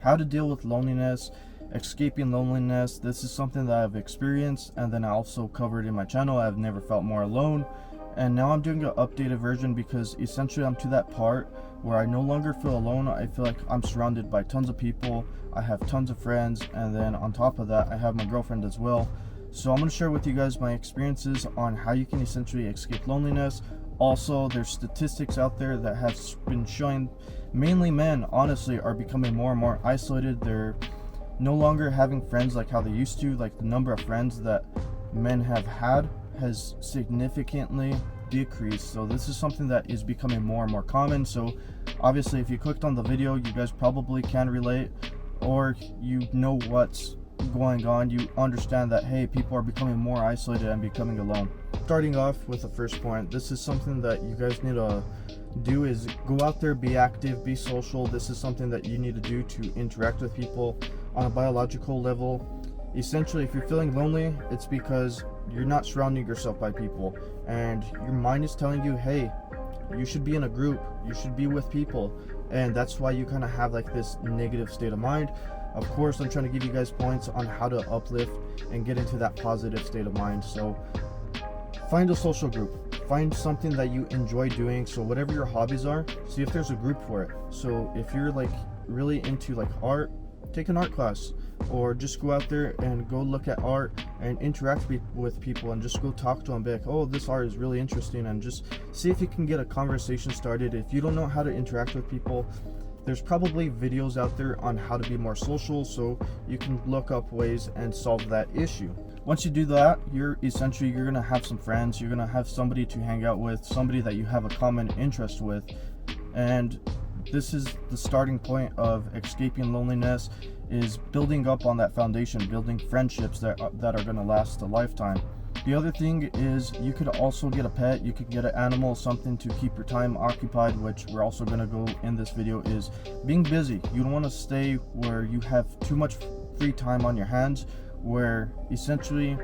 How to deal with loneliness, escaping loneliness. This is something that I've experienced, and then I also covered in my channel. I've never felt more alone, and now I'm doing an updated version because essentially I'm to that part where I no longer feel alone. I feel like I'm surrounded by tons of people. I have tons of friends, and then on top of that I have my girlfriend as well. So I'm going to share with you guys my experiences on how you can essentially escape loneliness. Also, there's statistics out there that have been showing mainly men, honestly, are becoming more and more isolated. They're no longer having friends like how they used to. Like, the number of friends that men have had has significantly decreased. So this is something that is becoming more and more common. So obviously, if you clicked on the video, you guys probably can relate, or you know what's going on. You understand that, hey, people are becoming more isolated and becoming alone. Starting off with the first point, this is something that you guys need to do, is go out there, be active, be social. This is something that you need to do to interact with people on a biological level. Essentially, if you're feeling lonely, it's because you're not surrounding yourself by people, and your mind is telling you, hey, you should be in a group, you should be with people, and that's why you kind of have like this negative state of mind. Of course, I'm trying to give you guys points on how to uplift and get into that positive state of mind. So find a social group, find something that you enjoy doing. So whatever your hobbies are, see if there's a group for it. So if you're like really into like art, take an art class, or just go out there and go look at art and interact with people, and just go talk to them, be like, oh, this art is really interesting, and just see if you can get a conversation started. If you don't know how to interact with people, there's probably videos out there on how to be more social, so you can look up ways and solve that issue. Once you do that, you're gonna have some friends, you're gonna have somebody to hang out with, somebody that you have a common interest with, and this is the starting point of escaping loneliness, is building up on that foundation, building friendships that are gonna last a lifetime. The other thing is, you could also get a pet, you could get an animal, something to keep your time occupied, which we're also going to go in this video, is being busy. You don't want to stay where you have too much free time on your hands, where essentially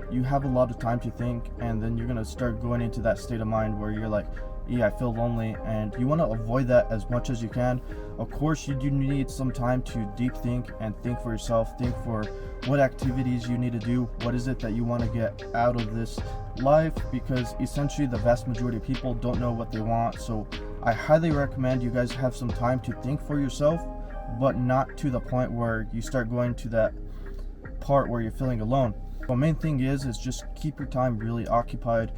you have a lot of time to think, and then you're going to start going into that state of mind where you're like, yeah, I feel lonely, and you want to avoid that as much as you can. Of course, you do need some time to deep think and think for yourself, think for what activities you need to do, what is it that you want to get out of this life, because essentially the vast majority of people don't know what they want. So I highly recommend you guys have some time to think for yourself, but not to the point where you start going to that part where you're feeling alone. The main thing is just keep your time really occupied.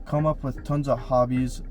Come up with tons of hobbies.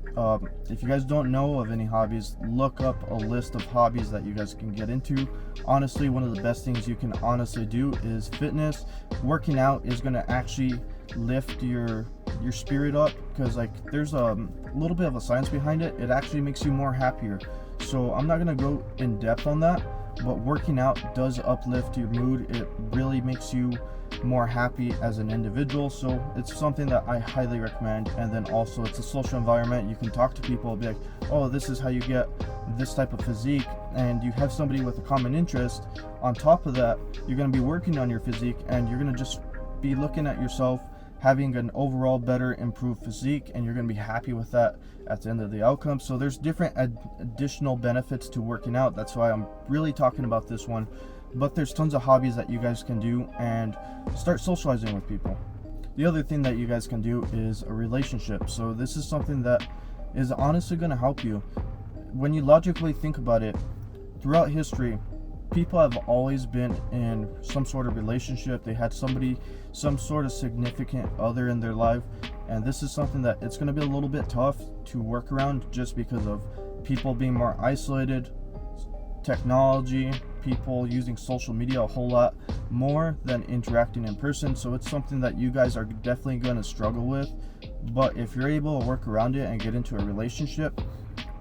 If you guys don't know of any hobbies, look up a list of hobbies that you guys can get into. Honestly, one of the best things you can honestly do is fitness. Working out is going to actually lift your spirit up, because like there's a little bit of a science behind it. It actually makes you more happier. So I'm not going to go in depth on that, but working out does uplift your mood. It really makes you more happy as an individual, so it's something that I highly recommend. And then also, it's a social environment. You can talk to people, be like, oh, this is how you get this type of physique, and you have somebody with a common interest. On top of that, you're going to be working on your physique, and you're going to just be looking at yourself having an overall better, improved physique, and you're going to be happy with that at the end of the outcome. So there's different additional benefits to working out. That's why I'm really talking about this one. But there's tons of hobbies that you guys can do, and start socializing with people. The other thing that you guys can do is a relationship. So this is something that is honestly going to help you. When you logically think about it, throughout history, people have always been in some sort of relationship. They had somebody, some sort of significant other in their life, and this is something that it's going to be a little bit tough to work around, just because of people being more isolated, technology, people using social media a whole lot more than interacting in person. So it's something that you guys are definitely going to struggle with. But if you're able to work around it and get into a relationship,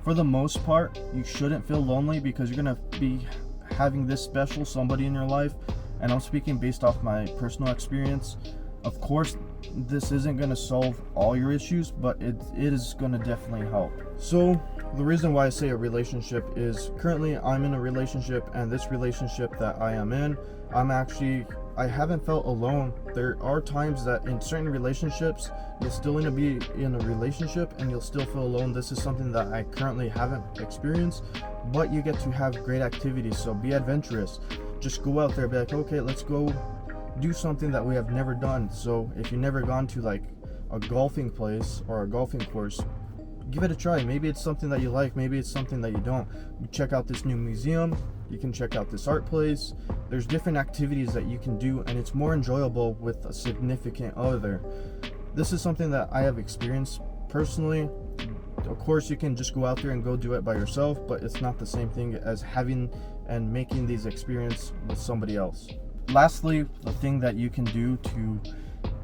for the most part, you shouldn't feel lonely, because you're going to be having this special somebody in your life. And I'm speaking based off my personal experience. Of course, this isn't going to solve all your issues, but it is going to definitely help. So the reason why I say a relationship is, currently I'm in a relationship, and this relationship that I am in, I haven't felt alone. There are times that in certain relationships, you'll still need to be in a relationship and you'll still feel alone. This is something that I currently haven't experienced, but you get to have great activities. So be adventurous. Just go out there, be like, okay, let's go do something that we have never done. So if you've never gone to like a golfing place or a golfing course, give it a try. Maybe it's something that you like, maybe it's something that you don't. You check out this new museum, you can check out this art place. There's different activities that you can do, and it's more enjoyable with a significant other. This is something that I have experienced personally. Of course, you can just go out there and go do it by yourself, but it's not the same thing as having and making these experiences with somebody else. Lastly, the thing that you can do to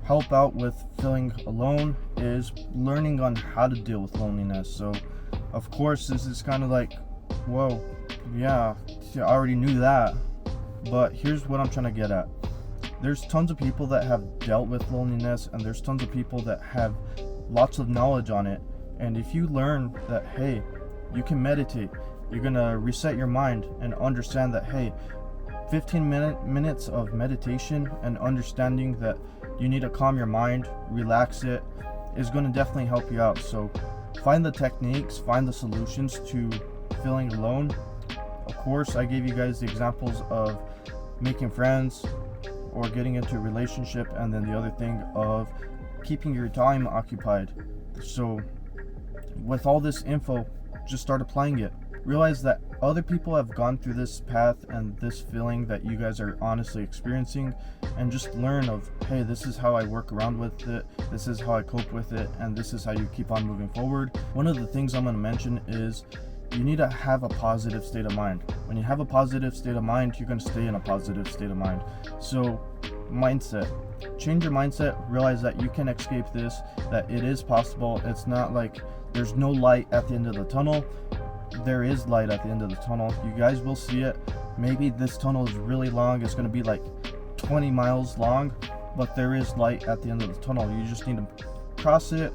help out with feeling alone is learning on how to deal with loneliness. So of course, this is kind of like, whoa, yeah, I already knew that, but here's what I'm trying to get at. There's tons of people that have dealt with loneliness, and there's tons of people that have lots of knowledge on it. And if you learn that, hey, you can meditate, you're gonna reset your mind and understand that, hey, 15 minutes of meditation and understanding that you need to calm your mind, relax it, is going to definitely help you out. So find the techniques, find the solutions to feeling alone. Of course, I gave you guys the examples of making friends or getting into a relationship, and then the other thing of keeping your time occupied. So with all this info, just start applying it. Realize that other people have gone through this path and this feeling that you guys are honestly experiencing, and just learn of, hey, this is how I work around with it, this is how I cope with it, and this is how you keep on moving forward. One of the things I'm going to mention is you need to have a positive state of mind. When you have a positive state of mind, you're going to stay in a positive state of mind. So mindset, change your mindset, realize that you can escape this, that it is possible. It's not like there's no light at the end of the tunnel. There is light at the end of the tunnel. You guys will see it. Maybe this tunnel is really long, it's going to be like 20 miles long, but there is light at the end of the tunnel. You just need to cross it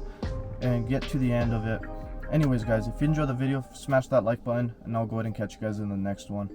and get to the end of it. Anyways guys, if you enjoyed the video, smash that like button, and I'll go ahead and catch you guys in the next one.